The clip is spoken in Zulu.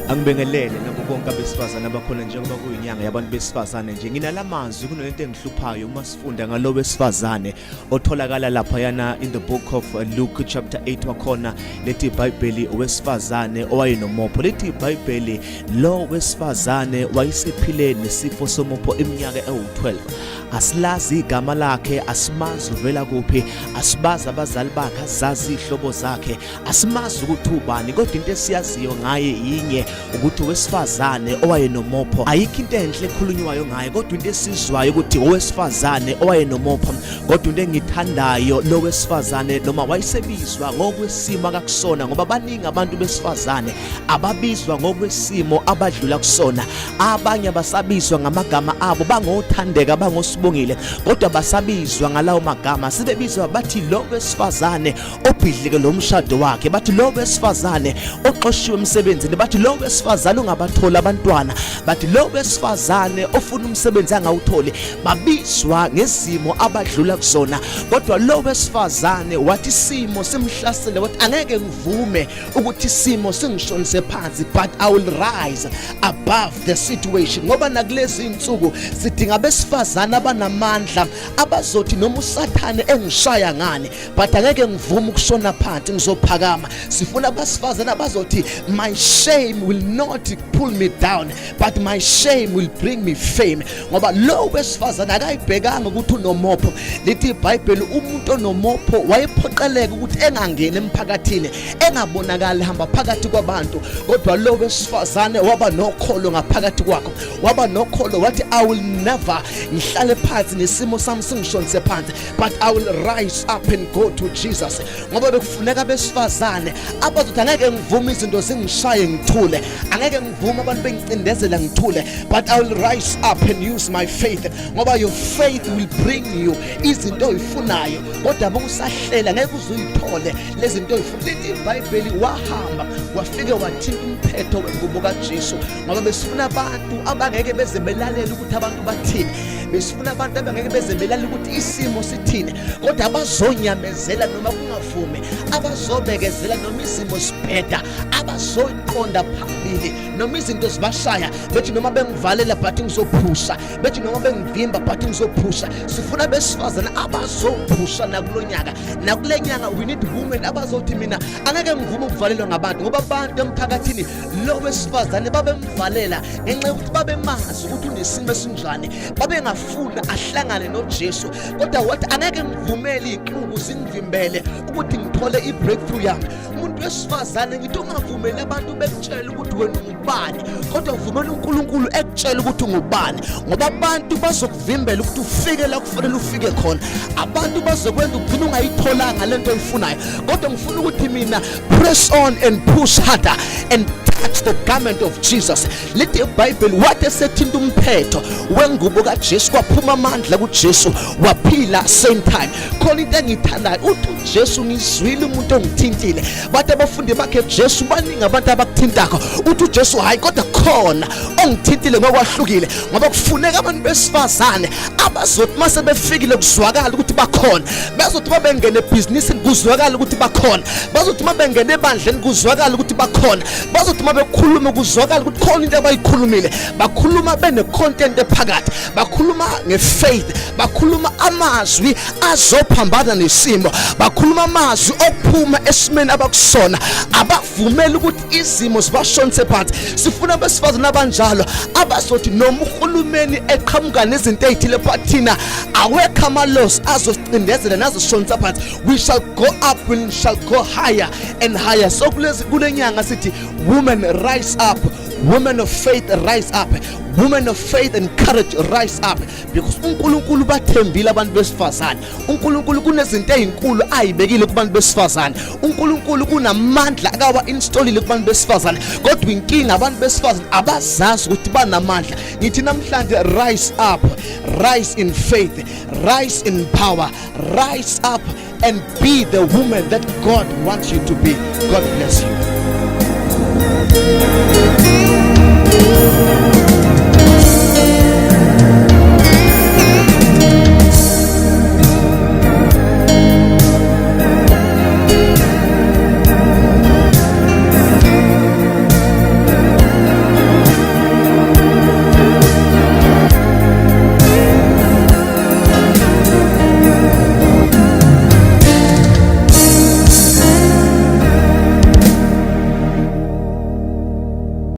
Angibingelele nabo bonke abesifazane abakhona njengoba kuyinyanga yabantu besifazane nje nginalamanzi kunento engihluphayo uma sifunda ngalo wesifazane otholakala lapha yana in the book of Luke chapter 8 wakhona lethi iBhayibheli owesifazane owayenomopho lethi iBhayibheli lo wesifazane wayesephile nesifo somopho iminyaka ewu12 asilazi igama lakhe asimazi uvela kuphi asibaza abazali bakhe azazi ihlobo zakhe asimazi ukuthi ubani kodwa into esiyaziyo ngaye yinye ukuthi owesifazane owayenomopho ayikho into enhle ekhulunywayo ngaye kodwa into esizwayo ukuthi owesifazane owayenomopho kodwa into engithandayo lo wesifazane noma wayesebizwa ngokwesimo akakusona ngoba baningi abantu besifazane ababizwa ngokwesimo abadlula kusona abanye basabizwa ngamagama abo bangothandeka bangosibongile kodwa basabizwa ngalawo magama sibebizwa bathi lo wesifazane obhidlike lo mshado wakhe bathi lo wesifazane oxoshiwe emsebenzini bathi lo wesifazane ungabathola abantwana bathi lo wesifazane ofuna umsebenzi angawutholi babizwa ngezimo abadlula kusona kodwa lo wesifazane wathi isimo simhlasele wathi angeke ngivume ukuthi isimo singishonise phansi but I will rise above the situation ngoba nakulezi insuku sidinga abesifazane abanamandla abazothi noma usathane engishaya ngani but angeke ngivume ukushona phansi ngizophakama sifuna abesifazane abazothi my shame will not pull me down but my shame will bring me fame ngoba lo wesifazane akayibhekanga ukuthi unomopho lithi iBhayibheli umuntu onomopho wayephoqeleka ukuthi engangene emphakathini engabonakala hamba phakathi kwabantu kodwa lo wesifazane waba nokholo ngaphakathi kwakhe waba nokholo wathi I will never ngihlale phansi nesimo sami singishonise phansi but I will rise up and go to Jesus ngoba bekufuneka abesifazane abazothi angeke ngivume izinto zingishaye ngithule angeke ngivume abantu bengicindezela ngithule but I will rise up and use my faith ngoba your faith will bring you izinto oyifunayo kodwa bokusahlela ngeke uzuyithole lezi zinto oyifuna lithi iBhayibheli wahamba wafike wathinta umphetho wengubo kaJesu ngoba besifuna abantu abangeke beze belalele ukuthi abantu bathini besifuna abantu abangeke beze belalele ukuthi isimo sithini kodwa abazonyamezela noma kungavume abazobekezela noma isimo sibheda abazoqonda phambili noma izinto zibashaya bethi noma bengivalela but ngizophusha bethi noma bengivimba but ngizophusha sifuna besifazana abazophusha nakulonyaka nakulenyanga we need women abazothi mina angeke ngivume ukuvalelwa ngabantu ngoba abantu emphakathini lo wesifazane babemvalela ngenxa yokuthi babemazi ukuthi unesimo esinjani babengafuna ahlangane noJesu kodwa wathi angeke ngivumele inqubo zingivimbele ukuthi ngithole ibreakthrough yami umuntu wesifazane ngithi ungavumeli abantu bekutshela ukuthi wena ungubani kodwa uvumela uNkulunkulu ekutshela ukuthi ungubani ngoba abantu bazokuvimbela ukuthi ufike la kufanele ufike khona abantu bazokwenza ugcina ungayitholanga lento oyifunayo kodwa ngifuna ukuthi mina press on and push harder and touch the garment of Jesus lithi iBhayibheli wathi esethinta umphetho wengubo kaJesu kwaphuma amandla kuJesu waphila same time khona into engithandayo uthi uJesu ngizwile umuntu ongithintile bathi abafundi bakhe Jesu baningi abantu abakuthintako uthi uJesu hayi kodwa khona ongithintile ngokwahlukile ngoba kufuneka abantu besifazane abazothi mase befikile kuzwakala ukuthi bakhona bazothi babengene ebhizinisini kuzwakala ukuthi bakhona bazothi mabengene ebandleni kuzwakala ukuthi bakhona bazothi mabekhuluma kuzwakala ukuthi khona into abayikhulumile bakhuluma bene content ephakathi bakhuluma ngefaith bakhuluma amazwi azophambana nesimo bakhuluma amazwi okuphuma esimeni abakusona abavumeli ukuthi izimo zibashonise phansi sifuna abesifazane abanjalo abazothi noma uhulumeni eqhamuka nezinto ezithile phathina awekho amalosi azosicindezela nazosishonisa phansi we shall go up we shall go higher and higher so kulenyanga sithi women rise up women of faith rise up women of faith and courage rise up because uNkulunkulu bathembile abantu besifazane uNkulunkulu kunezinto ezinkulu ayibekile kubantu besifazane uNkulunkulu kunamandla akawa installile kubantu besifazane kodwa inkinga abantu besifazane abazazi ukuthi banamandla ngithi namhlanje rise up rise in faith rise in power rise up and be the woman that God wants you to be. God bless you.